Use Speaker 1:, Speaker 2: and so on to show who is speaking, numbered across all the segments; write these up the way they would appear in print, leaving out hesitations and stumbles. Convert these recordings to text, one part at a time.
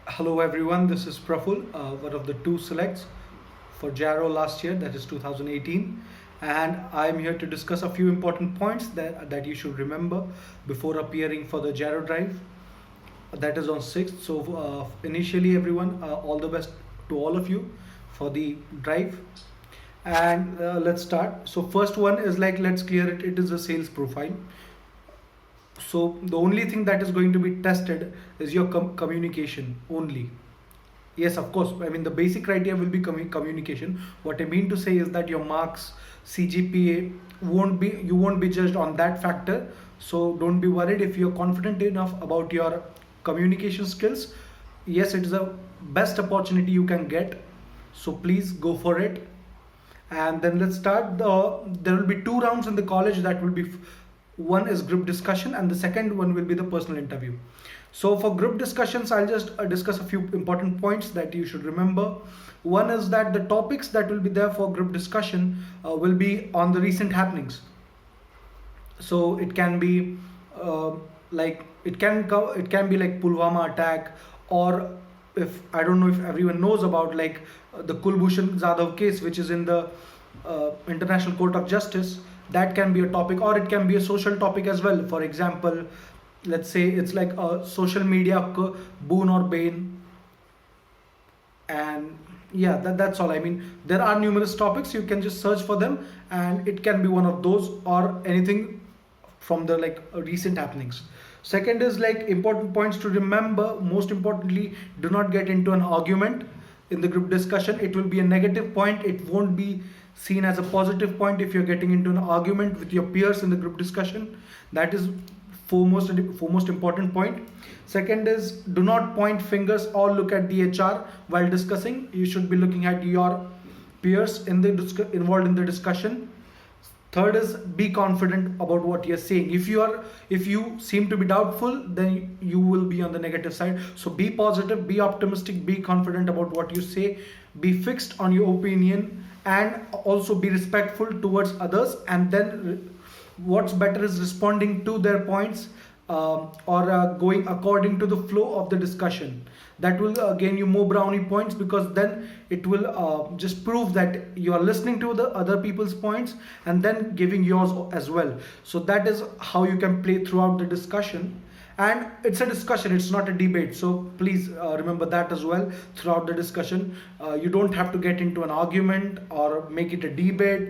Speaker 1: Hello everyone, this is one of the two selects for Jaro last year, that is 2018, and I am here to discuss a few important points that you should remember before appearing for the Jaro drive. That is on 6th. So initially everyone, all the best to all of you for the drive. And let's start. So first one is like, let's clear it. It is a sales profile. So the only thing that is going to be tested is your communication only. Yes, of course. I mean, the basic criteria will be communication. What I mean to say is that your marks, CGPA, you won't be judged on that factor. So don't be worried if you're confident enough about your communication skills. Yes, it is a best opportunity you can get. So please go for it. And then let's start. There will be two rounds in the college. That will be one is group discussion, and the second one will be the personal interview. So for group discussions, I'll just discuss a few important points that you should remember. One is that the topics that will be there for group discussion will be on the recent happenings. So it can be it can be like Pulwama attack, or if I don't know if everyone knows about the Kulbhushan Jadhav case, which is in the International Court of Justice. That can be a topic, or it can be a social topic as well. For example, let's say it's like a social media boon or bane. And yeah, that's all. I mean, there are numerous topics, you can just search for them, and it can be one of those or anything from the recent happenings. Second is like important points to remember. Most importantly, do not get into an argument in the group discussion. It will be a negative point. It won't be seen as a positive point if you're getting into an argument with your peers in the group discussion. That is foremost important point. Second is, do not point fingers or look at the HR while discussing. You should be looking at your peers involved in the discussion. Third is, be confident about what you're saying. If you seem to be doubtful, then you will be on the negative side. So be positive, be optimistic, be confident about what you say, be fixed on your opinion, and also be respectful towards others. And then what's better is responding to their points, or going according to the flow of the discussion. That will gain you more brownie points, because then it will just prove that you are listening to the other people's points and then giving yours as well. So that is how you can play throughout the discussion. And it's a discussion, it's not a debate, so please remember that as well. Throughout the discussion, you don't have to get into an argument or make it a debate.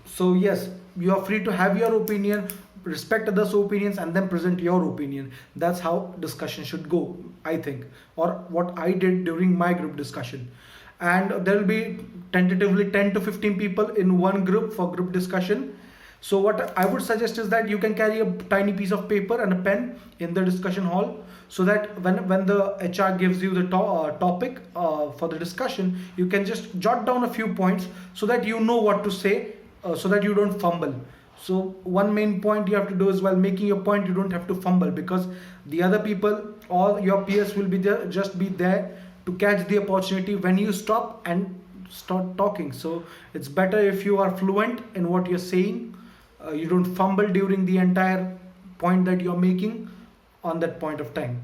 Speaker 1: So yes, you are free to have your opinion, respect others' opinions, and then present your opinion. That's how discussion should go, I think, or what I did during my group discussion. And there will be tentatively 10 to 15 people in one group for group discussion. So what I would suggest is that you can carry a tiny piece of paper and a pen in the discussion hall, so that when the HR gives you the topic for the discussion, you can just jot down a few points so that you know what to say, so that you don't fumble. So one main point you have to do is, while making your point, you don't have to fumble, because the other people, all your peers, will be there, just be there to catch the opportunity when you stop and start talking. So it's better if you are fluent in what you're saying. You don't fumble during the entire point that you're making on that point of time.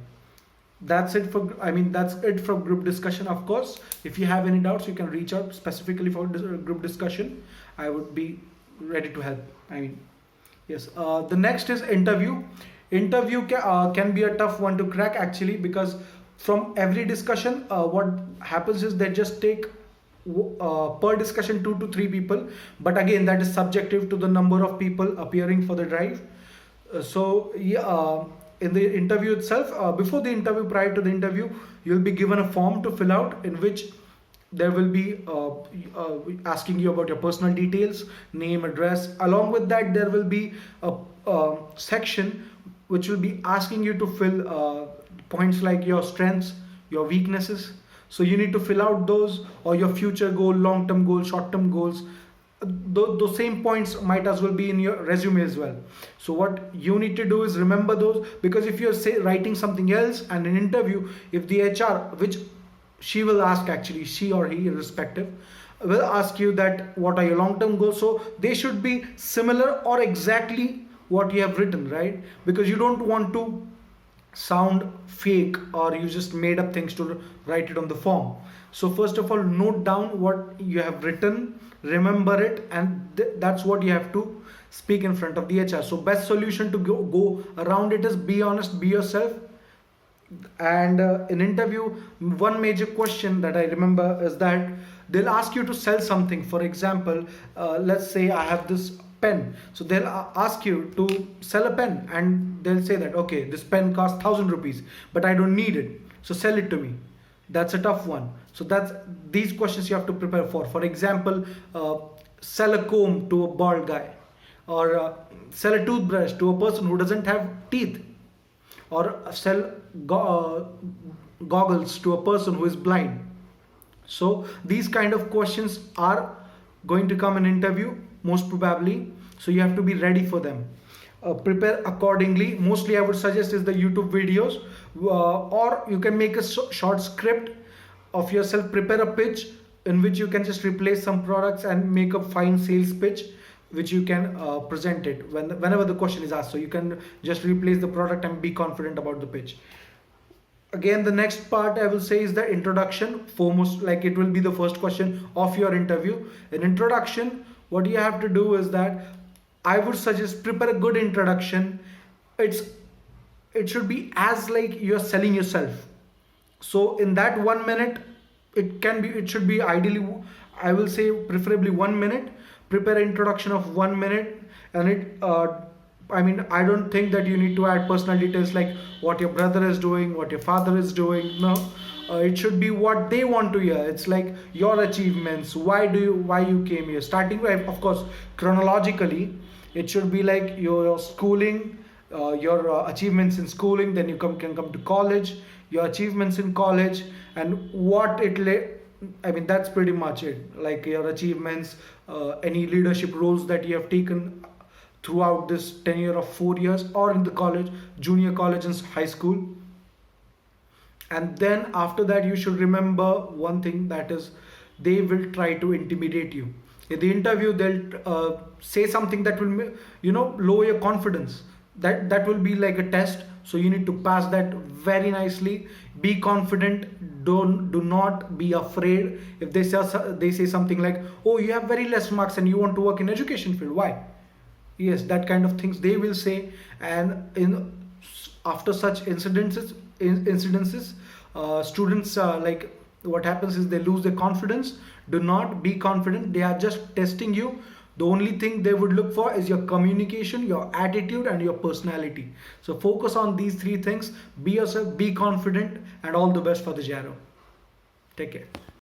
Speaker 1: That's it for group discussion. Of course, if you have any doubts, you can reach out specifically for group discussion. I would be ready to help. Yes. The next is interview. Interview can be a tough one to crack, actually, because from every discussion, what happens is they just take per discussion 2 to 3 people, but again, that is subjective to the number of people appearing for the drive. In the interview itself, before the interview, prior to the interview, you'll be given a form to fill out, in which there will be asking you about your personal details, name, address. Along with that, there will be a section which will be asking you to fill points like your strengths, your weaknesses. So you need to fill out those, or your future goal, long-term goals, short-term goals. Those same points might as well be in your resume as well. So what you need to do is remember those, because if you're writing something else and an interview, if the HR, which she will ask, actually she or he irrespective, will ask you that what are your long-term goals, so they should be similar or exactly what you have written, right? Because you don't want to sound fake or you just made up things to write it on the form. So first of all, note down what you have written, remember it, and that's what you have to speak in front of the HR. So best solution to go around it is be honest, be yourself. And in interview, one major question that I remember is that they'll ask you to sell something. For example, let's say I have this pen, so they'll ask you to sell a pen, and they'll say that okay, this pen costs 1,000 rupees, but I don't need it, so sell it to me. That's a tough one. So that's these questions you have to prepare for. For example, sell a comb to a bald guy, or sell a toothbrush to a person who doesn't have teeth, or sell goggles to a person who is blind. So these kind of questions are going to come in interview most probably, so you have to be ready for them. Prepare accordingly. Mostly I would suggest is the YouTube videos, or you can make a short script of yourself. Prepare a pitch in which you can just replace some products and make a fine sales pitch which you can present it whenever the question is asked. So you can just replace the product and be confident about the pitch. Again, the next part I will say is the introduction. Foremost, like it will be the first question of your interview. In introduction, what you have to do is that I would suggest prepare a good introduction. It should be as like you're selling yourself. So in that 1 minute, it should be ideally, I will say preferably 1 minute. Prepare an introduction of 1 minute, and I don't think that you need to add personal details like what your brother is doing, what your father is doing. No, it should be what they want to hear. It's like your achievements, why you came here. Starting with, of course, chronologically, it should be like your schooling, your achievements in schooling. Then you can come to college, your achievements in college, and what that's pretty much it. Like your achievements, any leadership roles that you have taken throughout this tenure of 4 years, or in the college, junior college and high school. And then after that, you should remember one thing, that is they will try to intimidate you. In the interview, they'll say something that will lower your confidence. That will be like a test. So you need to pass that very nicely. Be confident. Do not be afraid if they say something like, oh, you have very less marks and you want to work in education field, why? Yes, that kind of things they will say. And after such incidences, students like what happens is they lose their confidence. Do not be confident. They are just testing you. The only thing they would look for is your communication, your attitude, and your personality. So focus on these three things. Be yourself, be confident, and all the best for the Jaro. Take care.